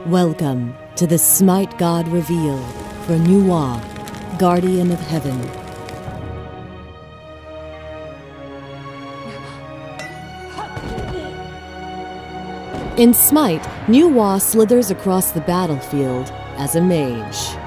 Welcome to the SMITE God reveal for Novого, Guardian of Heaven. In SMITE, Novого slithers across the battlefield as a mage.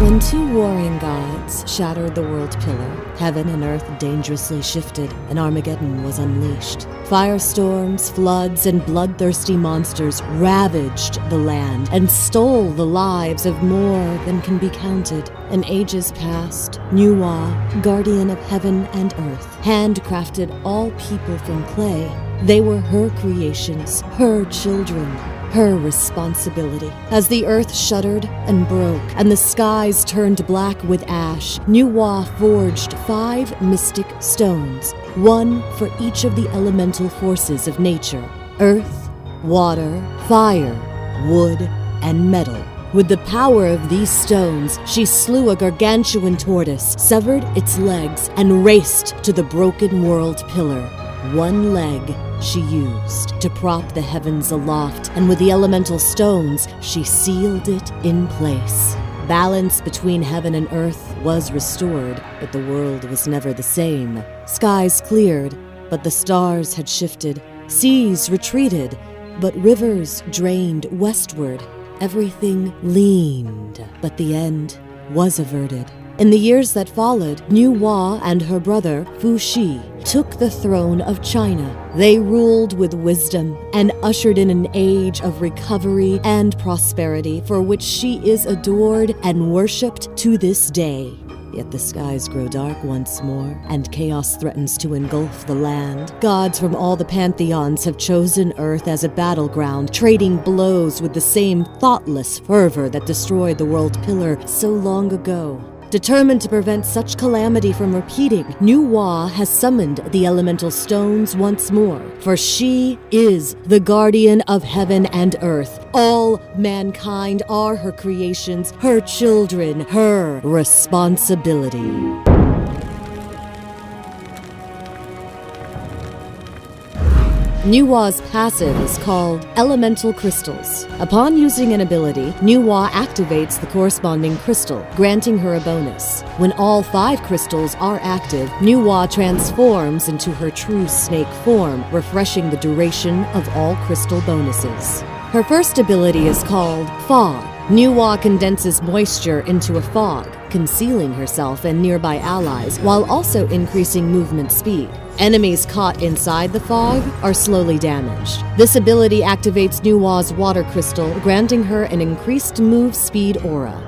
When two warring gods shattered the world pillar, heaven and earth dangerously shifted, and Armageddon was unleashed. Firestorms, floods, and bloodthirsty monsters ravaged the land and stole the lives of more than can be counted. In ages past, Novого, guardian of heaven and earth, handcrafted all people from clay. They were her creations, her children, her responsibility. As the earth shuddered and broke, and the skies turned black with ash, Novого forged 5 mystic stones, one for each of the elemental forces of nature: earth, water, fire, wood, and metal. With the power of these stones, she slew a gargantuan tortoise, severed its legs, and raced to the broken world pillar. One leg she used to prop the heavens aloft, and with the elemental stones, she sealed it in place. Balance between heaven and earth was restored, but the world was never the same. Skies cleared, but the stars had shifted. Seas retreated, but rivers drained westward. Everything leaned, but the end was averted. In the years that followed, Novого and her brother, Fu Shi, took the throne of China. They ruled with wisdom and ushered in an age of recovery and prosperity for which she is adored and worshipped to this day. Yet the skies grow dark once more, and chaos threatens to engulf the land. Gods from all the pantheons have chosen Earth as a battleground, trading blows with the same thoughtless fervor that destroyed the world pillar so long ago. Determined to prevent such calamity from repeating, Novого has summoned the elemental stones once more, for she is the guardian of heaven and earth. All mankind are her creations, her children, her responsibility. Novovo's passive is called Elemental Crystals. Upon using an ability, Novόπο activates the corresponding crystal, granting her a bonus. When all 5 crystals are active, Novόπο transforms into her true snake form, refreshing the duration of all crystal bonuses. Her first ability is called Fog. Novόπο condenses moisture into a fog, concealing herself and nearby allies, while also increasing movement speed. Enemies caught inside the fog are slowly damaged. This ability activates Novovo's water crystal, granting her an increased move speed aura.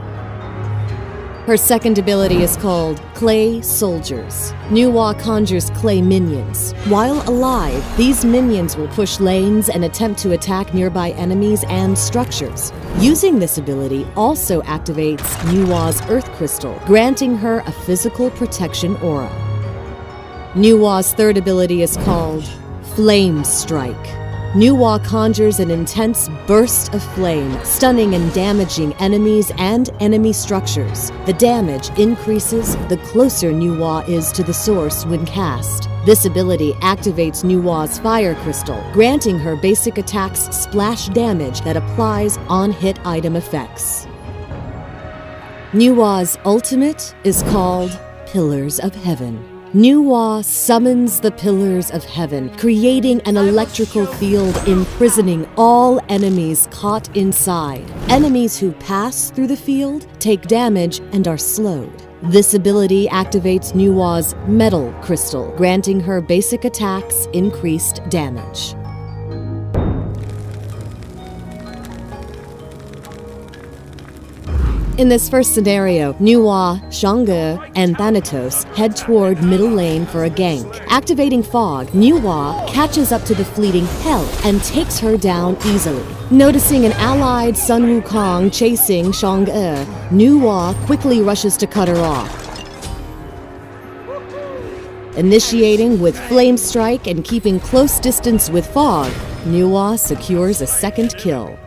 Her second ability is called Clay Soldiers. Novόπο conjures clay minions. While alive, these minions will push lanes and attempt to attack nearby enemies and structures. Using this ability also activates Novovo's Earth Crystal, granting her a physical protection aura. Novovo's third ability is called Flame Strike. Novόπο conjures an intense burst of flame, stunning and damaging enemies and enemy structures. The damage increases the closer Novόπο is to the source when cast. This ability activates Novovo's Fire Crystal, granting her basic attacks splash damage that applies on hit item effects. Novovo's ultimate is called Pillars of Heaven. Novόπο summons the Pillars of Heaven, creating an electrical field imprisoning all enemies caught inside. Enemies who pass through the field take damage and are slowed. This ability activates Novovo's Metal Crystal, granting her basic attacks increased damage. In this first scenario, Novόπο, Shangge, and Thanatos head toward middle lane for a gank. Activating Fog, Novόπο catches up to the fleeting Hell and takes her down easily. Noticing an allied Sun Wukong chasing Shangge, Novόπο quickly rushes to cut her off. Initiating with Flame Strike and keeping close distance with Fog, Novόπο secures a second kill.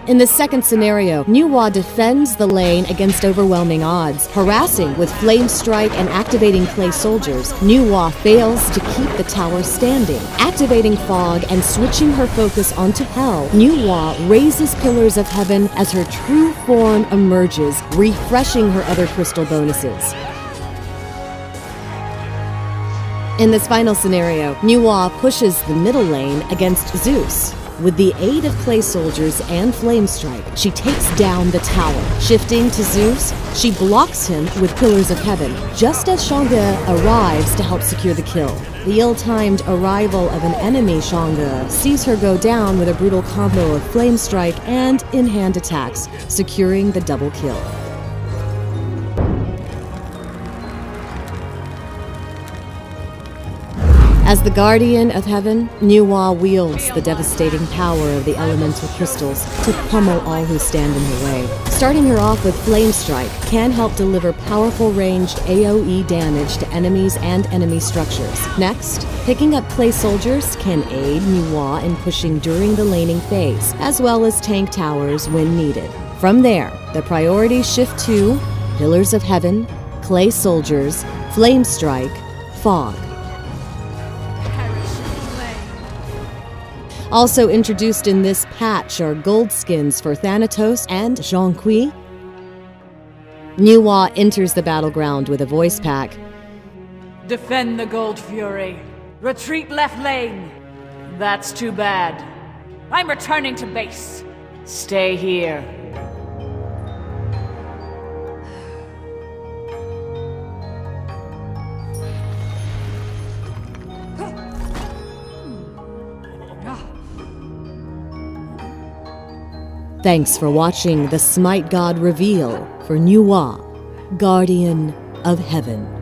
In the second scenario, Nuwa defends the lane against overwhelming odds. Harassing with Flame Strike and activating Clay Soldiers, Nuwa fails to keep the tower standing. Activating Fog and switching her focus onto Hell, Nuwa raises Pillars of Heaven as her true form emerges, refreshing her other crystal bonuses. In this final scenario, Nuwa pushes the middle lane against Zeus. With the aid of Clay Soldiers and Flame Strike, she takes down the tower. Shifting to Zeus, she blocks him with Pillars of Heaven, just as Shangge arrives to help secure the kill. The ill-timed arrival of an enemy Shangge sees her go down with a brutal combo of Flame Strike and in-hand attacks, securing the double kill. As the guardian of heaven, Nuwa wields the devastating power of the elemental crystals to pummel all who stand in her way. Starting her off with Flame Strike can help deliver powerful ranged AoE damage to enemies and enemy structures. Next, picking up Clay Soldiers can aid Nuwa in pushing during the laning phase, as well as tank towers when needed. From there, the priorities shift to Pillars of Heaven, Clay Soldiers, Flame Strike, Fog. Also introduced in this patch are gold skins for Thanatos and Zhongqi. Nuwa enters the battleground with a voice pack. Defend the Gold Fury. Retreat left lane. That's too bad. I'm returning to base. Stay here. Thanks for watching the Smite God reveal for Nuwa, Guardian of Heaven.